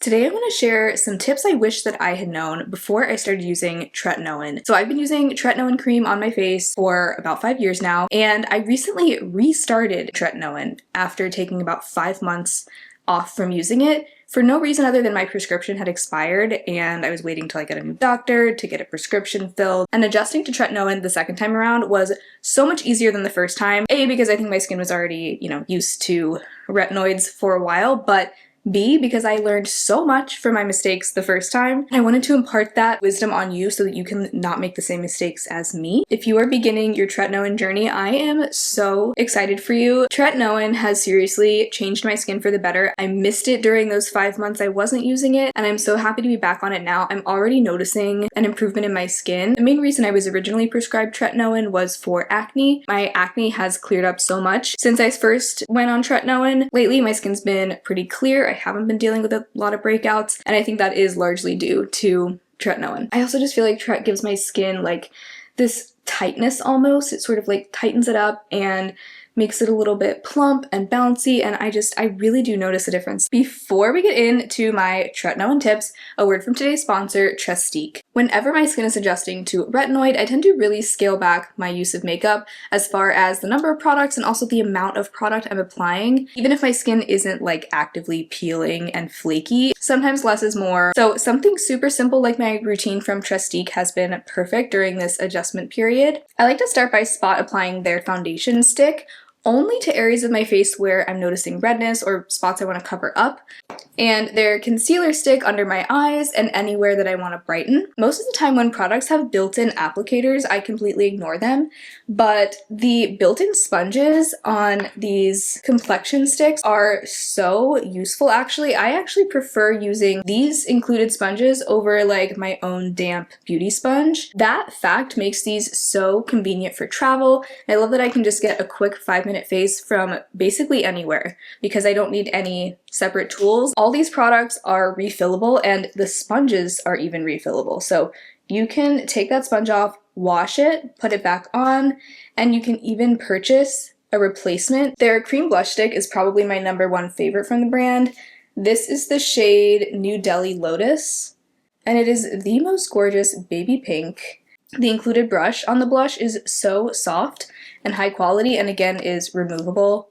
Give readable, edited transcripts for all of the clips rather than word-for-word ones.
Today I want to share some tips I wish that I had known before I started using Tretinoin. So I've been using Tretinoin cream on my face for about 5 years now, and I recently restarted Tretinoin after taking about 5 months off from using it for no reason other than my prescription had expired and I was waiting till I get a new doctor to get a prescription filled. And adjusting to Tretinoin the second time around was so much easier than the first time. A, because I think my skin was already, used to retinoids for a while, but B, because I learned so much from my mistakes the first time. I wanted to impart that wisdom on you so that you can not make the same mistakes as me. If you are beginning your Tretinoin journey, I am so excited for you. Tretinoin has seriously changed my skin for the better. I missed it during those 5 months I wasn't using it, and I'm so happy to be back on it now. I'm already noticing an improvement in my skin. The main reason I was originally prescribed Tretinoin was for acne. My acne has cleared up so much since I first went on Tretinoin. Lately, my skin's been pretty clear. I haven't been dealing with a lot of breakouts, and I think that is largely due to Tretinoin. I also just feel like Tret gives my skin like this tightness almost. It sort of like tightens it up and makes it a little bit plump and bouncy, and I really do notice a difference. Before we get into my Tretinoin tips, a word from today's sponsor, Trestique. Whenever my skin is adjusting to retinoid, I tend to really scale back my use of makeup as far as the number of products and also the amount of product I'm applying. Even if my skin isn't like actively peeling and flaky, sometimes less is more. So something super simple like my routine from Trestique has been perfect during this adjustment period. I like to start by spot applying their foundation stick only to areas of my face where I'm noticing redness or spots I want to cover up, and their concealer stick under my eyes and anywhere that I want to brighten. Most of the time when products have built-in applicators, I completely ignore them, but the built-in sponges on these complexion sticks are so useful actually. I actually prefer using these included sponges over like my own damp beauty sponge. That fact makes these so convenient for travel. I love that I can just get a quick 5-minute face from basically anywhere because I don't need any separate tools. All these products are refillable and the sponges are even refillable. So you can take that sponge off, wash it, put it back on, and you can even purchase a replacement. Their cream blush stick is probably my #1 favorite from the brand. This is the shade New Delhi Lotus, and it is the most gorgeous baby pink. The included brush on the blush is so soft and high quality, and again is removable,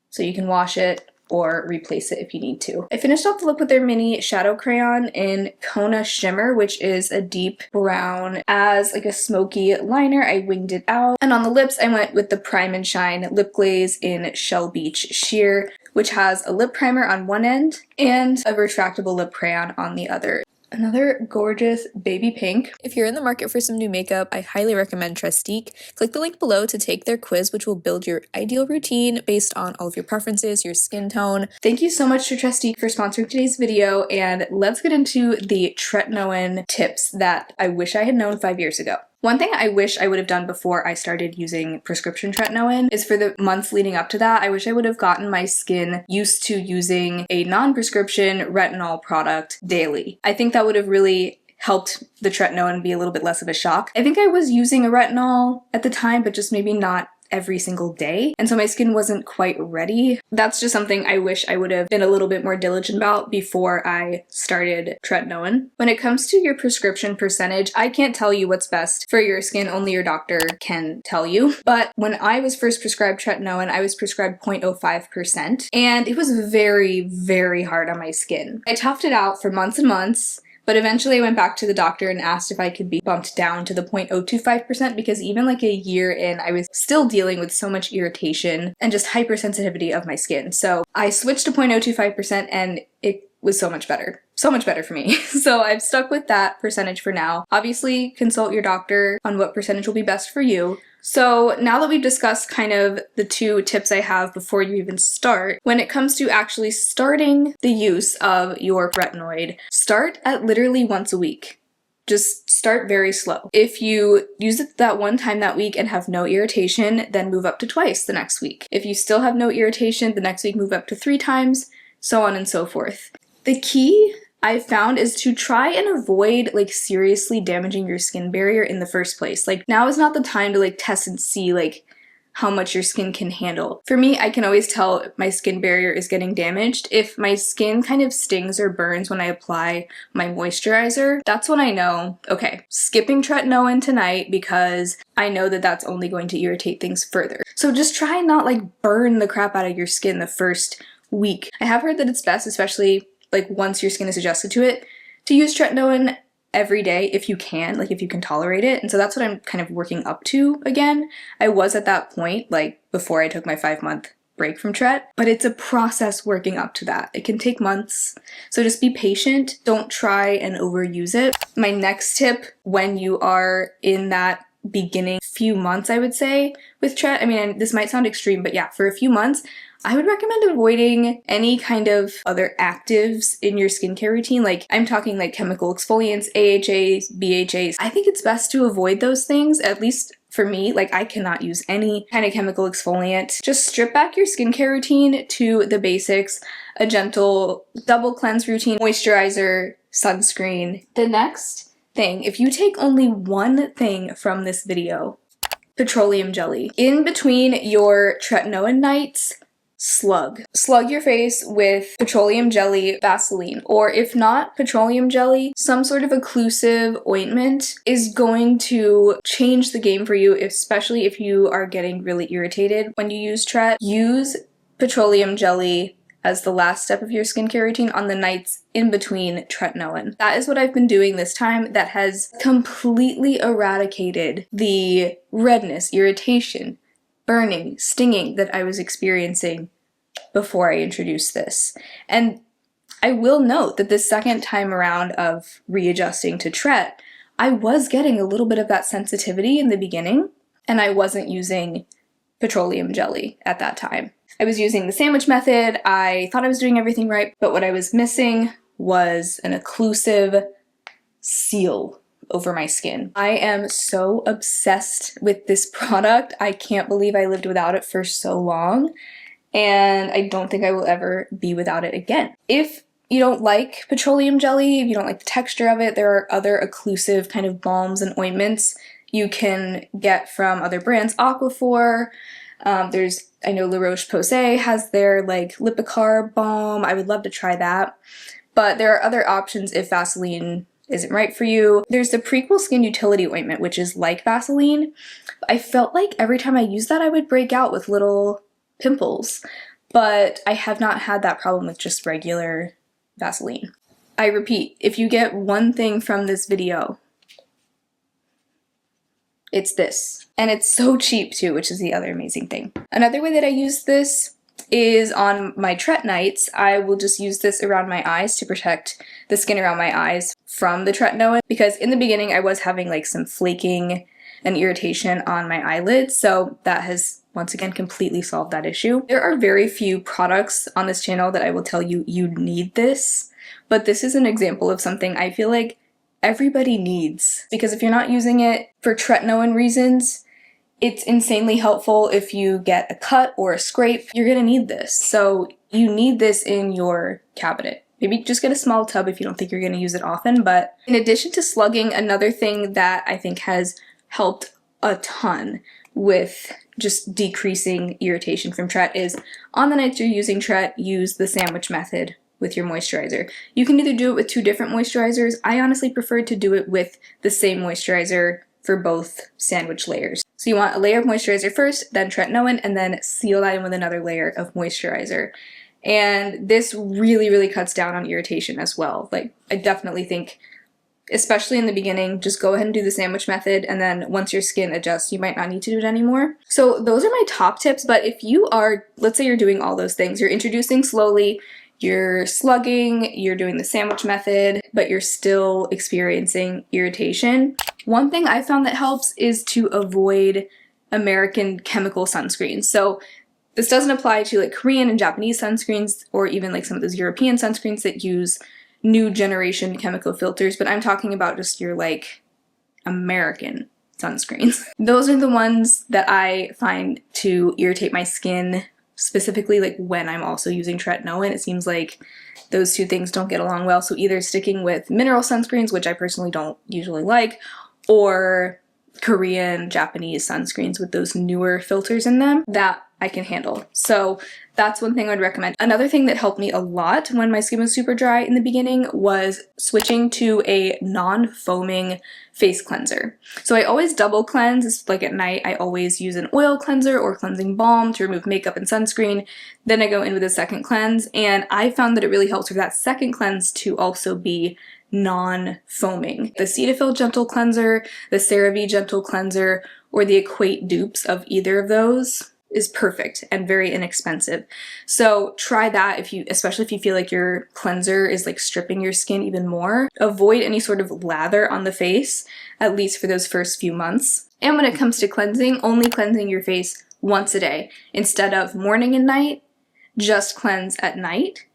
so you can wash it or replace it if you need to. I finished off the look with their mini shadow crayon in Kona Shimmer, which is a deep brown. As like a smoky liner, I winged it out. And on the lips, I went with the Prime and Shine lip glaze in Shell Beach Sheer, which has a lip primer on one end and a retractable lip crayon on the other. Another gorgeous baby pink. If you're in the market for some new makeup, I highly recommend Trestique. Click the link below to take their quiz, which will build your ideal routine based on all of your preferences, your skin tone. Thank you so much to Trestique for sponsoring today's video, and let's get into the Tretinoin tips that I wish I had known 5 years ago. One thing I wish I would have done before I started using prescription Tretinoin is for the months leading up to that, I wish I would have gotten my skin used to using a non-prescription retinol product daily. I think that would have really helped the Tretinoin be a little bit less of a shock. I think I was using a retinol at the time, but just maybe not every single day, and so my skin wasn't quite ready. That's just something I wish I would have been a little bit more diligent about before I started Tretinoin. When it comes to your prescription percentage, I can't tell you what's best for your skin, only your doctor can tell you. But when I was first prescribed Tretinoin, I was prescribed 0.05%, and it was very, very hard on my skin. I toughed it out for months and months, but eventually I went back to the doctor and asked if I could be bumped down to the 0.025% because even like a year in, I was still dealing with so much irritation and just hypersensitivity of my skin. So I switched to 0.025% and it was so much better. So much better for me. So I've stuck with that percentage for now. Obviously, consult your doctor on what percentage will be best for you. So now that we've discussed kind of the 2 tips I have before you even start, when it comes to actually starting the use of your retinoid, start at literally once a week. Just start very slow. If you use it that one time that week and have no irritation, then move up to twice the next week. If you still have no irritation, the next week move up to 3 times, so on and so forth. The key I've found is to try and avoid like seriously damaging your skin barrier in the first place. Like now is not the time to like test and see like how much your skin can handle. For me, I can always tell if my skin barrier is getting damaged. If my skin kind of stings or burns when I apply my moisturizer, that's when I know, okay, skipping tretinoin tonight because I know that that's only going to irritate things further. So just try and not like burn the crap out of your skin the first week. I have heard that it's best, especially like once your skin is adjusted to it, to use tretinoin every day if you can, like if you can tolerate it. And so that's what I'm kind of working up to again. I was at that point like before I took my 5-month break from Tret, but it's a process working up to that. It can take months. So just be patient. Don't try and overuse it. My next tip when you are in that beginning few months, I would say, with Tret, I mean, this might sound extreme, but yeah, for a few months, I would recommend avoiding any kind of other actives in your skincare routine. Like I'm talking like chemical exfoliants, AHAs, BHAs. I think it's best to avoid those things, at least for me. Like I cannot use any kind of chemical exfoliant. Just strip back your skincare routine to the basics, a gentle double cleanse routine, moisturizer, sunscreen. The next thing, if you take only one thing from this video, petroleum jelly. In between your tretinoin nights, slug your face with petroleum jelly, Vaseline, or if not petroleum jelly, some sort of occlusive ointment is going to change the game for you, especially if you are getting really irritated when you use Tret. Use petroleum jelly as the last step of your skincare routine on the nights in between tretinoin. That is what I've been doing this time. That has completely eradicated the redness, irritation, burning, stinging that I was experiencing before I introduced this. And I will note that the second time around of readjusting to Tret, I was getting a little bit of that sensitivity in the beginning, and I wasn't using petroleum jelly at that time. I was using the sandwich method. I thought I was doing everything right, but what I was missing was an occlusive seal over my skin. I am so obsessed with this product. I can't believe I lived without it for so long, and I don't think I will ever be without it again. If you don't like petroleum jelly, if you don't like the texture of it, there are other occlusive kind of balms and ointments you can get from other brands. Aquaphor, I know La Roche-Posay has their like Lipicar balm. I would love to try that. But there are other options if Vaseline isn't right for you. There's the Prequel Skin Utility Ointment, which is like Vaseline. I felt like every time I used that, I would break out with little pimples. But I have not had that problem with just regular Vaseline. I repeat, if you get one thing from this video, it's this. And it's so cheap too, which is the other amazing thing. Another way that I use this is on my Tret nights. I will just use this around my eyes to protect the skin around my eyes from the tretinoin, because in the beginning I was having like some flaking and irritation on my eyelids, so that has once again completely solved that issue. There are very few products on this channel that I will tell you you need this, but this is an example of something I feel like everybody needs, because if you're not using it for tretinoin reasons, it's insanely helpful if you get a cut or a scrape. You're gonna need this. So you need this in your cabinet. Maybe just get a small tub if you don't think you're gonna use it often. But in addition to slugging, another thing that I think has helped a ton with just decreasing irritation from Tret is on the nights you're using Tret, use the sandwich method with your moisturizer. You can either do it with 2 different moisturizers. I honestly prefer to do it with the same moisturizer for both sandwich layers. So you want a layer of moisturizer first, then tretinoin, and then seal that in with another layer of moisturizer. And this really, really cuts down on irritation as well. Like, I definitely think, especially in the beginning, just go ahead and do the sandwich method, and then once your skin adjusts, you might not need to do it anymore. So those are my top tips, but if you are, let's say you're doing all those things, you're introducing slowly, you're slugging, you're doing the sandwich method, but you're still experiencing irritation. One thing I found that helps is to avoid American chemical sunscreens. So this doesn't apply to like Korean and Japanese sunscreens, or even like some of those European sunscreens that use new generation chemical filters, but I'm talking about just your like American sunscreens. Those are the ones that I find to irritate my skin, specifically like when I'm also using tretinoin. It seems like those two things don't get along well, so either sticking with mineral sunscreens, which I personally don't usually like, or Korean, Japanese sunscreens with those newer filters in them that I can handle. So that's one thing I'd recommend. Another thing that helped me a lot when my skin was super dry in the beginning was switching to a non-foaming face cleanser. So I always double cleanse. Like at night, I always use an oil cleanser or cleansing balm to remove makeup and sunscreen. Then I go in with a second cleanse, and I found that it really helps for that second cleanse to also be non-foaming. The Cetaphil Gentle Cleanser, the CeraVe Gentle Cleanser, or the Equate dupes of either of those is perfect and very inexpensive. So try that especially if you feel like your cleanser is like stripping your skin even more. Avoid any sort of lather on the face, at least for those first few months. And when it comes to cleansing, only cleansing your face once a day. Instead of morning and night, just cleanse at night.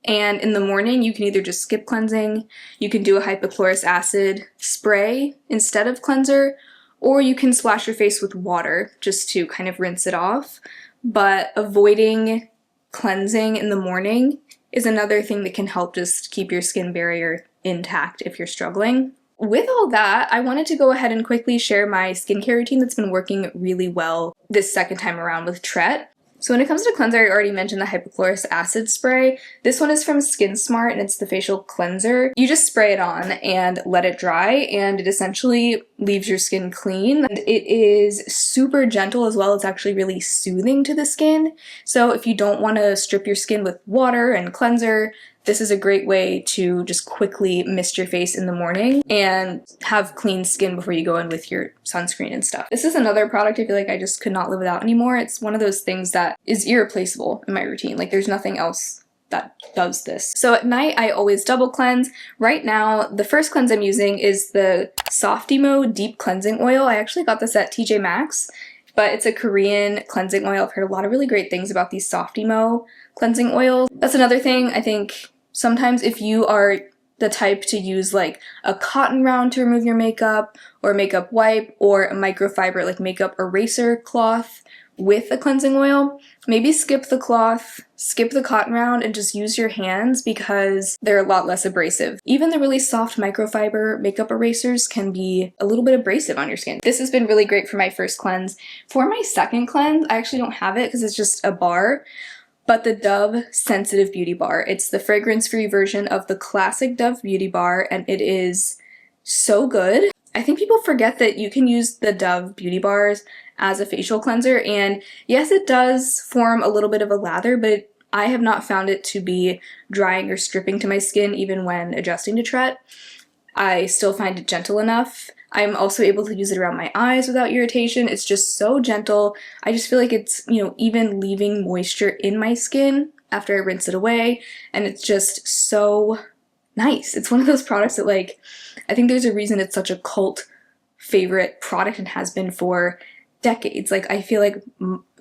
And in the morning, you can either just skip cleansing, you can do a hypochlorous acid spray instead of cleanser, or you can splash your face with water just to kind of rinse it off. But avoiding cleansing in the morning is another thing that can help just keep your skin barrier intact if you're struggling. With all that, I wanted to go ahead and quickly share my skincare routine that's been working really well this second time around with Tret. So when it comes to cleanser, I already mentioned the hypochlorous acid spray. This one is from Skin Smart, and it's the facial cleanser. You just spray it on and let it dry, and it essentially leaves your skin clean. And it is super gentle as well. It's actually really soothing to the skin. So if you don't want to strip your skin with water and cleanser, this is a great way to just quickly mist your face in the morning and have clean skin before you go in with your sunscreen and stuff. This is another product I feel like I just could not live without anymore. It's one of those things that is irreplaceable in my routine. Like there's nothing else that does this. So at night, I always double cleanse. Right now, the first cleanse I'm using is the Softimo Deep Cleansing Oil. I actually got this at TJ Maxx, but it's a Korean cleansing oil. I've heard a lot of really great things about these Softimo cleansing oils. That's another thing I think. Sometimes if you are the type to use like a cotton round to remove your makeup, or a makeup wipe, or a microfiber like makeup eraser cloth with a cleansing oil, maybe skip the cloth, skip the cotton round, and just use your hands because they're a lot less abrasive. Even the really soft microfiber makeup erasers can be a little bit abrasive on your skin. This has been really great for my first cleanse. For my second cleanse, I actually don't have it because it's just a bar, but the Dove Sensitive Beauty Bar. It's the fragrance-free version of the classic Dove Beauty Bar, and it is so good. I think people forget that you can use the Dove Beauty Bars as a facial cleanser, and yes, it does form a little bit of a lather, but I have not found it to be drying or stripping to my skin even when adjusting to Tret. I still find it gentle enough. I'm also able to use it around my eyes without irritation. It's just so gentle. I just feel like it's, even leaving moisture in my skin after I rinse it away, and it's just so nice. It's one of those products that I think there's a reason it's such a cult favorite product and has been for decades. I feel like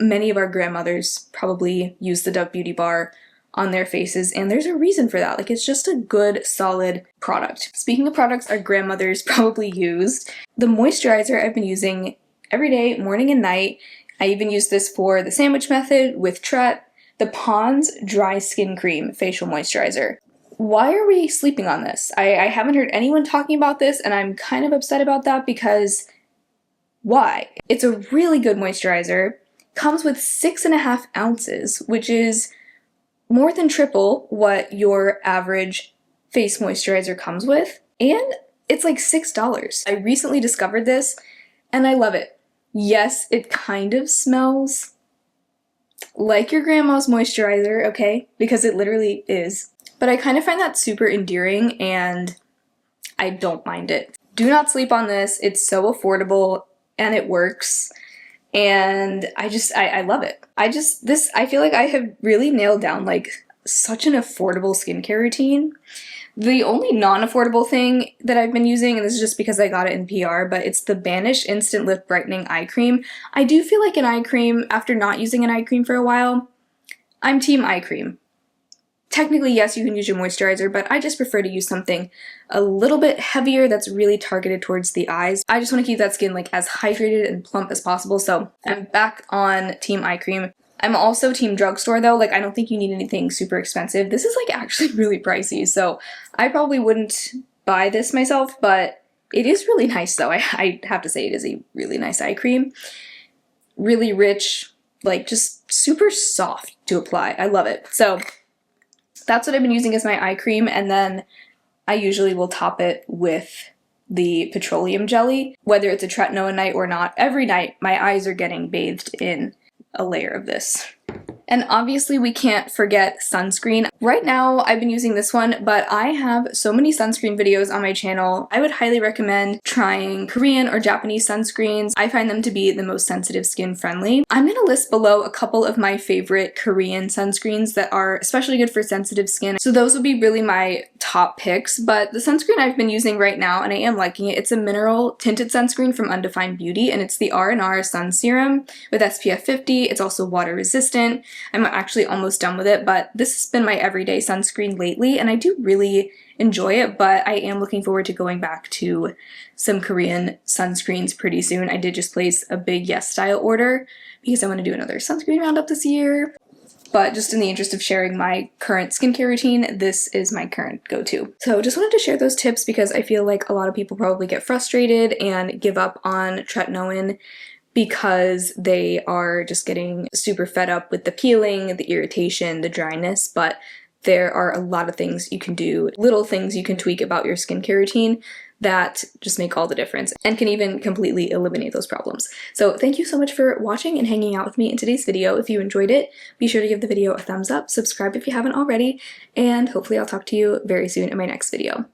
many of our grandmothers probably use the Dove Beauty Bar on their faces, and there's a reason for that. It's just a good, solid product. Speaking of products our grandmothers probably used, the moisturizer I've been using every day, morning and night. I even use this for the sandwich method with Tret, the Pond's Dry Skin Cream Facial Moisturizer. Why are we sleeping on this? I haven't heard anyone talking about this, and I'm kind of upset about that because why? It's a really good moisturizer, comes with 6.5 ounces, which is more than triple what your average face moisturizer comes with, and it's like $6. I recently discovered this, and I love it. Yes, it kind of smells like your grandma's moisturizer, okay? Because it literally is. But I kind of find that super endearing, and I don't mind it. Do not sleep on this. It's so affordable, and it works. And I love it. I feel like I have really nailed down such an affordable skincare routine. The only non-affordable thing that I've been using, and this is just because I got it in PR, but it's the Banish Instant Lip Brightening Eye Cream. I do feel like an eye cream, after not using an eye cream for a while, I'm team eye cream. Technically, yes, you can use your moisturizer, but I just prefer to use something a little bit heavier that's really targeted towards the eyes. I just want to keep that skin as hydrated and plump as possible, so I'm back on team eye cream. I'm also team drugstore though. I don't think you need anything super expensive. This is actually really pricey, so I probably wouldn't buy this myself, but It is really nice though. I have to say it is a really nice eye cream. Really rich, like just super soft to apply. I love it. So that's what I've been using as my eye cream, and then I usually will top it with the petroleum jelly. Whether it's a tretinoin night or not, every night my eyes are getting bathed in a layer of this. And obviously we can't forget sunscreen. Right now I've been using this one, but I have so many sunscreen videos on my channel. I would highly recommend trying Korean or Japanese sunscreens. I find them to be the most sensitive skin friendly. I'm gonna list below a couple of my favorite Korean sunscreens that are especially good for sensitive skin. So those would be really my top picks, but the sunscreen I've been using right now, and I am liking it, it's a mineral tinted sunscreen from Undefined Beauty, and it's the R&R Sun Serum with SPF 50. It's also water resistant. I'm actually almost done with it, but this has been my everyday sunscreen lately, and I do really enjoy it, but I am looking forward to going back to some Korean sunscreens pretty soon. I did just place a big Yes Style order because I want to do another sunscreen roundup this year. But just in the interest of sharing my current skincare routine, this is my current go-to. So just wanted to share those tips because I feel like a lot of people probably get frustrated and give up on tretinoin because they are just getting super fed up with the peeling, the irritation, the dryness, but there are a lot of things you can do, little things you can tweak about your skincare routine that just make all the difference and can even completely eliminate those problems. So thank you so much for watching and hanging out with me in today's video. If you enjoyed it, be sure to give the video a thumbs up, subscribe if you haven't already, and hopefully I'll talk to you very soon in my next video.